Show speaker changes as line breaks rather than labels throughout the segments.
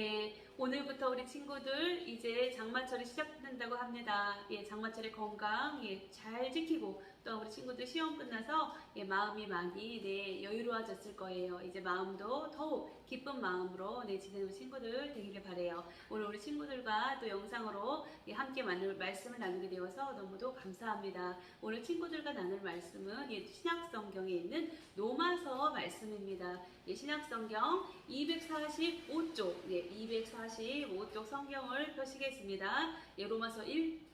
네, 오늘부터 우리 친구들 이제 장마철이 시작된다고 합니다. 예, 장마철의 건강 잘 지키고 또 우리 친구들 시험 끝나서 마음이 많이 여유로워졌을 거예요. 이제 마음도 더욱 기쁜 마음으로 지내는 친구들 되기를 바래요. 오늘 우리 친구들과 또 영상으로 함께 말씀을 나누게 되어서 너무도 감사합니다. 오늘 친구들과 나눌 말씀은 신약성경에 있는 로마서 말씀입니다. 신약성경 245쪽 245쪽 성경을 펴시겠습니다. 로마서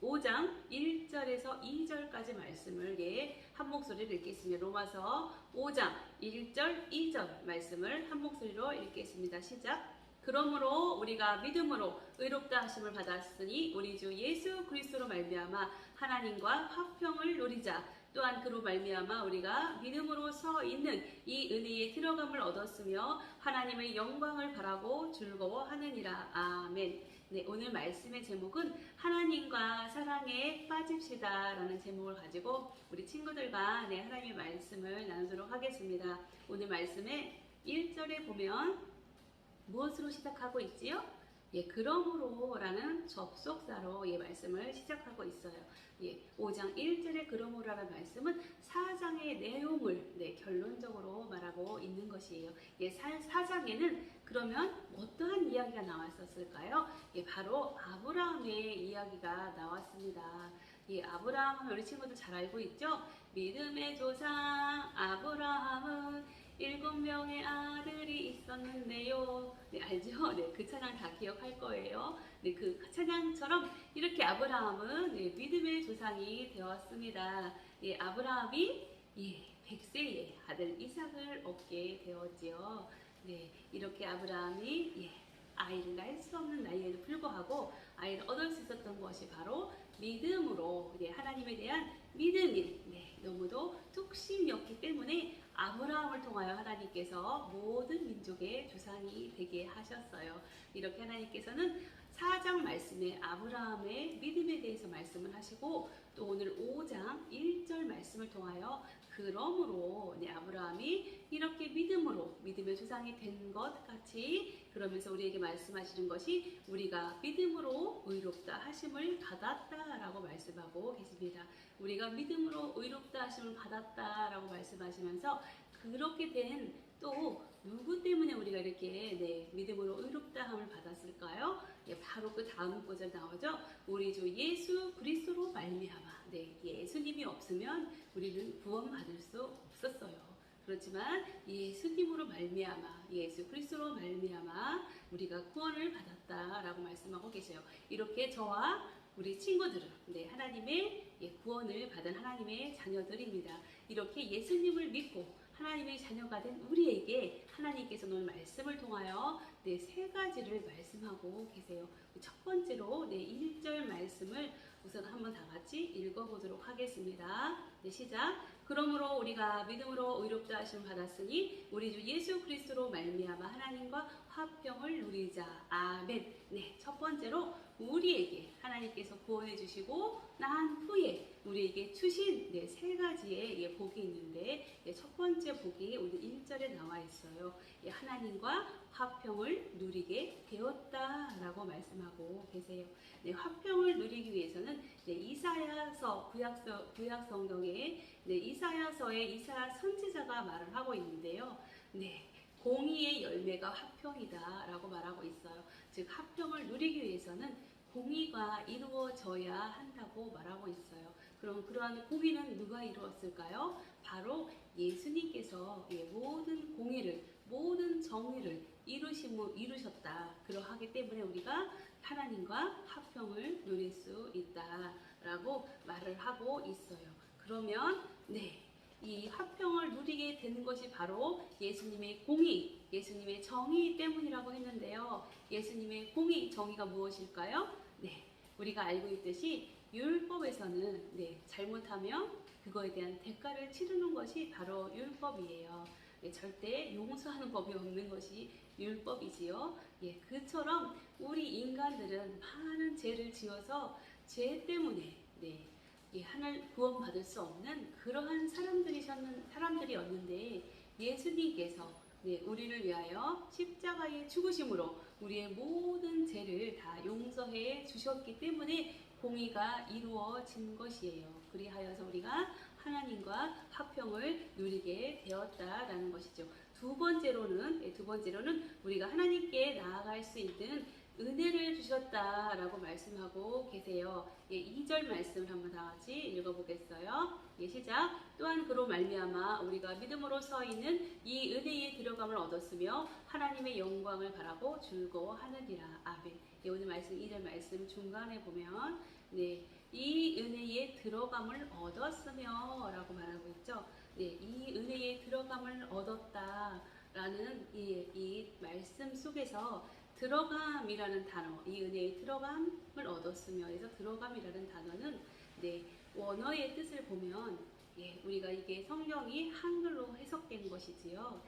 5장 1절에서 2절까지 말씀을 한 목소리로 읽겠습니다. 로마서 5장 1절 2절 말씀을 한 목소리로 읽겠습니다. 시작. 그러므로 우리가 믿음으로 의롭다 하심을 받았으니 우리 주 예수 그리스도로 말미암아 하나님과 화평을 누리자. 또한 그로 말미암아 우리가 믿음으로 서 있는 이 은혜에 들어감을 얻었으며 하나님의 영광을 바라고 즐거워하느니라. 아멘. 네, 오늘 말씀의 제목은 하나님과 사랑에 빠집시다 라는 제목을 가지고 우리 친구들과 하나님의 말씀을 나누도록 하겠습니다. 오늘 말씀의 1절에 보면 무엇으로 시작하고 있지요? 그러므로 라는 접속사로 말씀을 시작하고 있어요. 5장 1절의 그러므로 라는 말씀은 4장의 내용을 결론적으로 말하고 있는 것이에요. 4장에는 그러면 어떠한 이야기가 나왔었을까요? 바로 아브라함의 이야기가 나왔습니다. 아브라함은 우리 친구들 잘 알고 있죠? 믿음의 조상 아브라함은 7명의 아들이 있었는데요. 알죠? 그 찬양 다 기억할 거예요. 그 찬양처럼 이렇게 아브라함은 믿음의 조상이 되었습니다. 아브라함이 100세의 아들 이삭을 얻게 되었지요. 이렇게 아브라함이 아이를 낳을 수 없는 나이에도 불구하고 아이를 얻을 수 있었던 것이 바로 믿음으로 하나님에 대한 믿음이 너무도 뚝심이었기 때문에 아브라함을 통하여 하나님께서 모든 민족의 조상이 되게 하셨어요. 이렇게 하나님께서는 4장 말씀에 아브라함의 믿음에 대해서 말씀을 하시고 또 오늘 5장 1절 말씀을 통하여 그러므로 아브라함이 이렇게 믿음으로 믿음의 조상이 된 것 같이 그러면서 우리에게 말씀하시는 것이 우리가 믿음으로 의롭다 하심을 받았다라고 말씀하고 계십니다. 우리가 믿음으로 의롭다 하심을 받았다라고 말씀하시면서 그렇게 된 또 누구 때문에 우리가 이렇게 믿음으로 의롭다함을 받았을까요? 바로 그 다음 구절 나오죠. 우리 주 예수 그리스도로 말미암아. 예수님이 없으면 우리는 구원받을 수 없었어요. 그렇지만 예수님으로 말미암아 예수 그리스도로 말미암아 우리가 구원을 받았다라고 말씀하고 계세요. 이렇게 저와 우리 친구들은 하나님의 구원을 받은 하나님의 자녀들입니다. 이렇게 예수님을 믿고 하나님의 자녀가 된 우리에게 하나님께서 오늘 말씀을 통하여 세 가지를 말씀하고 계세요. 첫 번째로 1절 말씀을 우선 한번 다 같이 읽어보도록 하겠습니다. 시작. 그러므로 우리가 믿음으로 의롭다 하심을 받았으니 우리 주 예수 그리스도로 말미암아 하나님과 화평을 누리자. 아멘. 첫 번째로 우리에게 하나님께서 구원해 주시고 난 후에 우리에게 주신 세 가지의 복이 있는데 첫 번째 복이 오늘 1절에 나와 있어요. 하나님과 화평을 누리게 되었다라고 말씀하고 계세요. 화평을 누리기 위해서는 이사야서 구약 성경에 이사야서에 이사야 선지자가 말을 하고 있는데요. 공의의 열매가 화평이다라고 말하고 있어요. 즉 화평을 누리기 위해서는 공의가 이루어져야 한다고 말하고 있어요. 그럼 그러한 공의는 누가 이루었을까요? 바로 예수님께서 모든 공의를 모든 정의를 이루셨다. 그러하기 때문에 우리가 하나님과 화평을 누릴 수 있다라고 말을 하고 있어요. 그러면 이 화평을 누리게 되는 것이 바로 예수님의 공의, 예수님의 정의 때문이라고 했는데요. 예수님의 공의, 정의가 무엇일까요? 우리가 알고 있듯이 율법에서는 잘못하면 그거에 대한 대가를 치르는 것이 바로 율법이에요. 절대 용서하는 법이 없는 것이 율법이지요. 그처럼 우리 인간들은 많은 죄를 지어서 죄 때문에 하나님 구원받을 수 없는 그러한 사람들이었는데 예수님께서 네, 우리를 위하여 십자가의 죽으심으로 우리의 모든 죄를 다 용서해 주셨기 때문에 공의가 이루어진 것이에요. 그리하여서 우리가 하나님과 화평을 누리게 되었다라는 것이죠. 두 번째로는 우리가 하나님께 나아갈 수 있는 은혜를 주셨다라고 말씀하고 계세요. 2절 말씀을 한번 다 같이 읽어보겠어요. 시작. 또한 그로 말미암아 우리가 믿음으로 서 있는 이 은혜에 들어감을 얻었으며 하나님의 영광을 바라고 즐거워하느니라. 아멘. 오늘 말씀 2절 말씀 중간에 보면 이 은혜에 들어감을 얻었으며 라고 말하고 있죠. 이 은혜에 들어감을 얻었다라는 이 말씀 속에서 들어감이라는 단어, 이 은혜의 들어감을 얻었으며 해서 들어감이라는 단어는 원어의 뜻을 보면 우리가 이게 성경이 한글로 해석된 것이지요.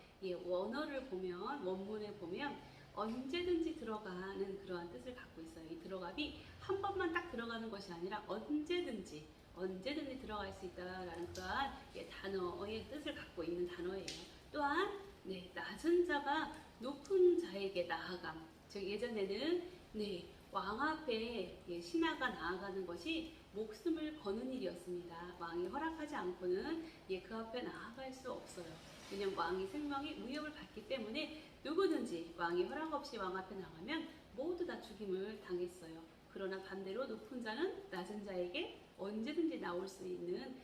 원어를 보면 원문에 보면 언제든지 들어가는 그러한 뜻을 갖고 있어요. 이 들어감이 한 번만 딱 들어가는 것이 아니라 언제든지 들어갈 수 있다라는 그러한 단어의 뜻을 갖고 있는 단어예요. 또한 낮은 자가 높은 자에게 나아감. 즉 예전에는 왕 앞에 신하가 나아가는 것이 목숨을 거는 일이었습니다. 왕이 허락하지 않고는 그 앞에 나아갈 수 없어요. 왜냐하면 왕이 생명이 위협을 받기 때문에 누구든지 왕이 허락 없이 왕 앞에 나가면 모두 다 죽임을 당했어요. 그러나 반대로 높은 자는 낮은 자에게 언제든지 나올 수 있는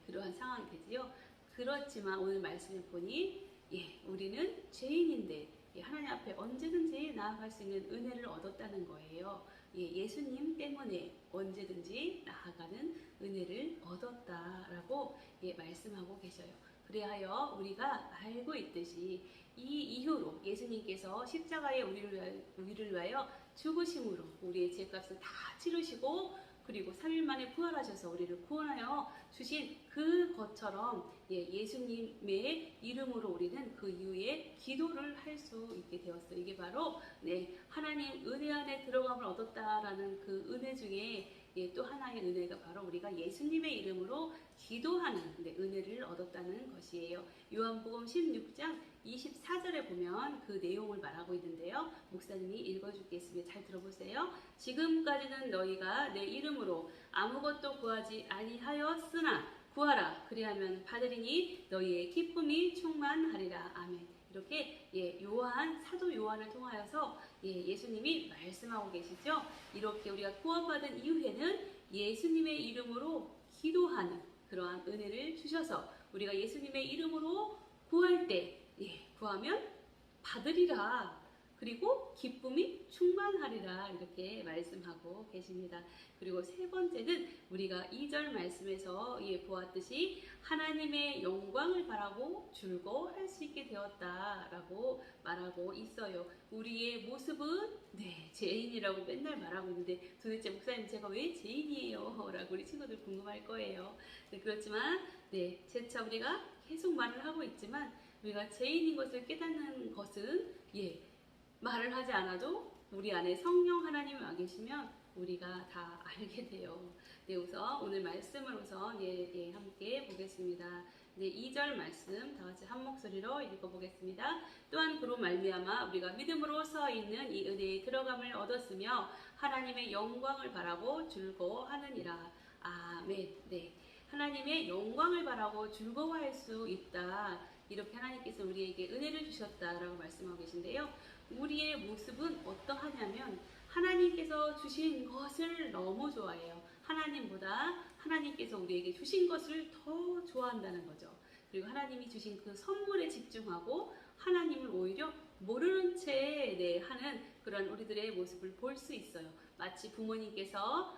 그러한 상황이 되지요. 그렇지만 오늘 말씀을 보니 우리는 죄인인데 하나님 앞에 언제든지 나아갈 수 있는 은혜를 얻었다는 거예요. 예수님 때문에 언제든지 나아가는 은혜를 얻었다라고 말씀하고 계셔요. 그리하여 우리가 알고 있듯이 이 이후로 예수님께서 십자가에 우리를 위하여 죽으심으로 우리의 죄값을 다 치르시고 그리고 3일 만에 부활하셔서 우리를 구원하여 주신 그것처럼 예수님의 이름으로 우리는 그 이후에 기도를 할 수 있게 되었어요. 이게 바로 하나님 은혜 안에 들어감을 얻었다라는 그 은혜 중에 또 하나의 은혜가 바로 우리가 예수님의 이름으로 기도하는 은혜를 얻었다는 것이에요. 요한복음 16장 24절에 보면 그 내용을 말하고 있는데요. 목사님이 읽어주겠습니다. 잘 들어보세요. 지금까지는 너희가 내 이름으로 아무것도 구하지 아니하였으나 구하라. 그리하면 받으리니 너희의 기쁨이 충만하리라. 아멘. 이렇게 사도 요한을 통하여서 예수님이 말씀하고 계시죠. 이렇게 우리가 구원받은 이후에는 예수님의 이름으로 기도하는 그러한 은혜를 주셔서 우리가 예수님의 이름으로 구할 때 구하면 받으리라. 그리고 기쁨이 충만하리라. 이렇게 말씀하고 계십니다. 그리고 세 번째는 우리가 2절 말씀에서 보았듯이 하나님의 영광을 바라고 즐거워할 수 있게 되었다라고 말하고 있어요. 우리의 모습은 죄인이라고 맨날 말하고 있는데 도대체 목사님 제가 왜 죄인이에요? 라고 우리 친구들 궁금할 거예요. 그렇지만 재차 우리가 계속 말을 하고 있지만 우리가 죄인인 것을 깨닫는 것은 말을 하지 않아도 우리 안에 성령 하나님이 와 계시면 우리가 다 알게 돼요. 우선 오늘 말씀을 함께 보겠습니다. 2절 말씀 다 같이 한 목소리로 읽어보겠습니다. 또한 그로 말미암아 우리가 믿음으로 서 있는 이 은혜에 들어감을 얻었으며 하나님의 영광을 바라고 즐거워하느니라. 아멘. 하나님의 영광을 바라고 즐거워할 수 있다. 이렇게 하나님께서 우리에게 은혜를 주셨다라고 말씀하고 계신데요. 우리의 모습은 어떠하냐면 하나님께서 주신 것을 너무 좋아해요. 하나님보다 하나님께서 우리에게 주신 것을 더 좋아한다는 거죠. 그리고 하나님이 주신 그 선물에 집중하고 하나님을 오히려 모르는 채 하는 그런 우리들의 모습을 볼 수 있어요. 마치 부모님께서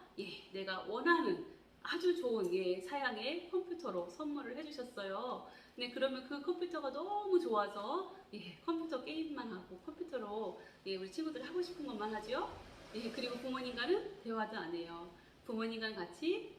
내가 원하는 아주 좋은 사양의 컴퓨터로 선물을 해주셨어요. 그러면 그 컴퓨터가 너무 좋아서 컴퓨터 게임만 하고 컴퓨터로 우리 친구들이 하고 싶은 것만 하죠. 그리고 부모님과는 대화도 안 해요. 부모님과 같이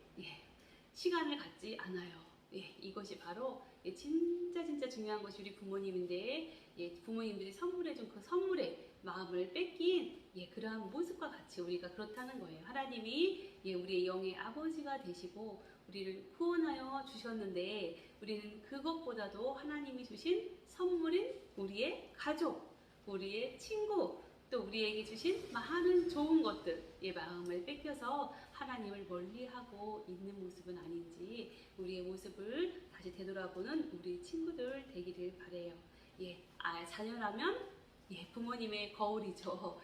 시간을 갖지 않아요. 이것이 바로 진짜 중요한 것이 우리 부모님인데 부모님들이 선물해준 그 선물에 마음을 뺏긴 그러한 모습과 같이 우리가 그렇다는 거예요. 하나님이 우리의 영의 아버지가 되시고 우리를 구원하여 주셨는데 우리는 그것보다도 하나님이 주신 선물인 우리의 가족, 우리의 친구, 또 우리에게 주신 많은 좋은 것들의 마음을 뺏겨서 하나님을 멀리하고 있는 모습은 아닌지 우리의 모습을 다시 되돌아보는 우리 친구들 되기를 바라요. 자녀라면 부모님의 거울이죠.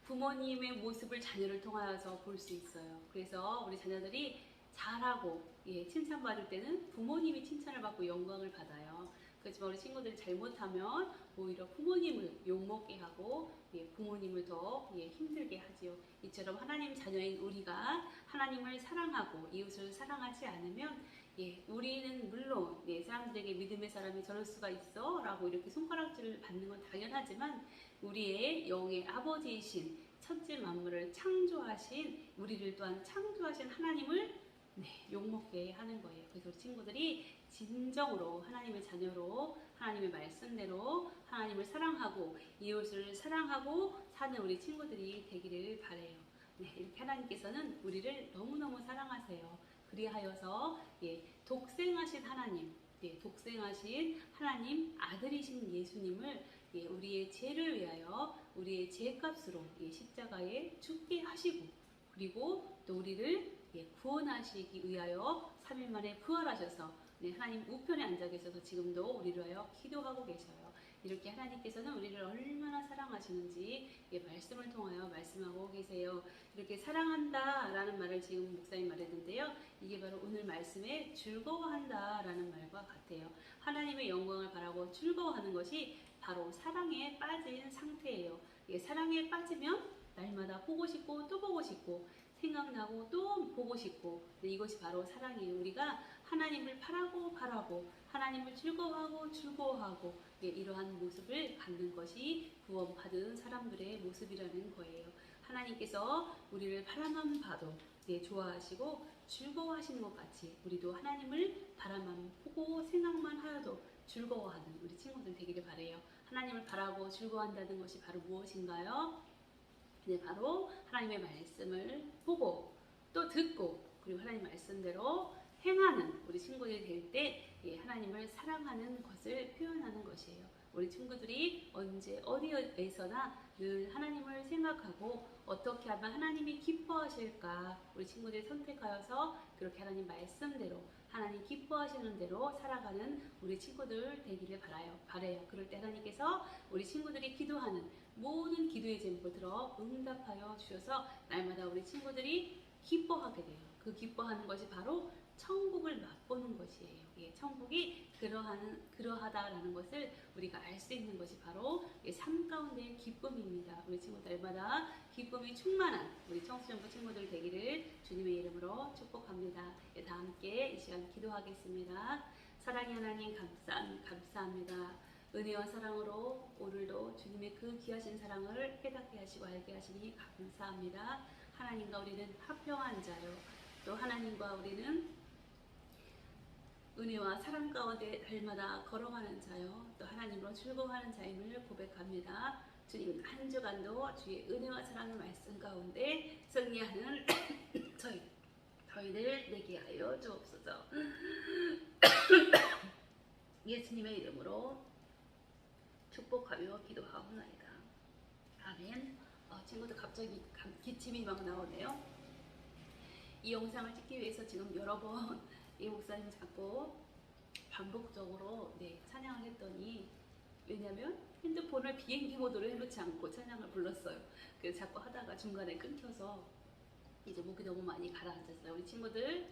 부모님의 모습을 자녀를 통하여서 볼 수 있어요. 그래서 우리 자녀들이 잘하고 칭찬받을 때는 부모님이 칭찬을 받고 영광을 받아요. 그렇지만 우리 친구들이 잘못하면 오히려 부모님을 욕먹게 하고 부모님을 더 힘들게 하지요. 이처럼 하나님 자녀인 우리가 하나님을 사랑하고 이웃을 사랑하지 않으면 우리는 물론 사람들에게 믿음의 사람이 저럴 수가 있어 라고 이렇게 손가락질을 받는 건 당연하지만 우리의 영의 아버지이신 천지 만물을 창조하신 우리를 또한 창조하신 하나님을 욕먹게 하는 거예요. 그래서 우리 친구들이 진정으로 하나님의 자녀로 하나님의 말씀대로 하나님을 사랑하고 이웃을 사랑하고 사는 우리 친구들이 되기를 바라요. 이렇게 하나님께서는 우리를 너무너무 사랑하세요. 그리하여서 독생하신 하나님, 독생하신 하나님 아들이신 예수님을 우리의 죄를 위하여 우리의 죄값으로 십자가에 죽게 하시고 그리고 또 우리를 구원하시기 위하여 3일 만에 부활하셔서 하나님 우편에 앉아 계셔서 지금도 우리를 위하여 기도하고 계셔요. 이렇게 하나님께서는 우리를 얼마나 사랑하시는지 말씀을 통하여 말씀하고 계세요. 이렇게 사랑한다 라는 말을 지금 목사님 말했는데요. 이게 바로 오늘 말씀에 즐거워한다 라는 말과 같아요. 하나님의 영광을 바라고 즐거워하는 것이 바로 사랑에 빠진 상태예요. 사랑에 빠지면 날마다 보고 싶고 또 보고 싶고 생각나고 또 보고 싶고 이것이 바로 사랑이에요. 우리가 하나님을 바라고 하나님을 즐거워하고 이러한 모습을 갖는 것이 구원받은 사람들의 모습이라는 거예요. 하나님께서 우리를 바라만 봐도 좋아하시고 즐거워하시는 것 같이 우리도 하나님을 바라만 보고 생각만 하여도 즐거워하는 우리 친구들 되기를 바라요. 하나님을 바라고 즐거워한다는 것이 바로 무엇인가요? 바로 하나님의 말씀을 보고 또 듣고 그리고 하나님 말씀대로 행하는 우리 친구들이 될 때 하나님을 사랑하는 것을 표현하는 것이에요. 우리 친구들이 언제 어디에서나 늘 하나님을 생각하고 어떻게 하면 하나님이 기뻐하실까 우리 친구들이 선택하여서 그렇게 하나님 말씀대로 하나님 기뻐하시는 대로 살아가는 우리 친구들 되기를 바라요. 그럴 때 하나님께서 우리 친구들이 기도하는 모든 기도의 제목을 들어 응답하여 주셔서 날마다 우리 친구들이 기뻐하게 돼요. 그 기뻐하는 것이 바로 천국을 맛보는 것이에요. 천국이 그러하다라는 것을 우리가 알 수 있는 것이 바로 삶 가운데의 기쁨입니다. 우리 친구들 날마다 기쁨이 충만한 우리 청소년부 친구들 되기를 주님의 이름으로 축복합니다. 다 함께 이 시간 기도하겠습니다. 사랑의 하나님 감사합니다. 은혜와 사랑으로 오늘도 주님의 그 귀하신 사랑을 깨닫게 하시고 알게 하시니 감사합니다. 하나님과 우리는 합평한 자요. 또 하나님과 우리는 은혜와 사랑 가운데 날마다 걸어가는 자요. 또 하나님으로 즐거워하는 자임을 고백합니다. 주님 한 주간도 주의 은혜와 사랑의 말씀 가운데 승리하는 저희들 되게 하여 주옵소서. 예수님의 이름으로 축복하며 기도하옵나이다. 아멘. 친구들 갑자기 기침이 막 나오네요. 이 영상을 찍기 위해서 지금 여러 번 이 목사님 자꾸 반복적으로 찬양을 했더니 왜냐면 핸드폰을 비행기 모드로 해놓지 않고 찬양을 불렀어요. 그래서 자꾸 하다가 중간에 끊겨서 이제 목이 너무 많이 가라앉았어요. 우리 친구들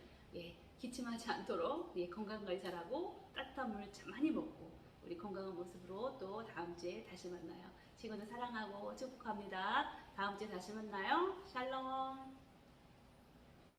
기침하지 않도록 건강관리 잘하고 따뜻한 물 많이 먹고 우리 건강한 모습으로 또 다음 주에 다시 만나요. 친구들 사랑하고 축복합니다. 다음 주에 다시 만나요. 샬롬.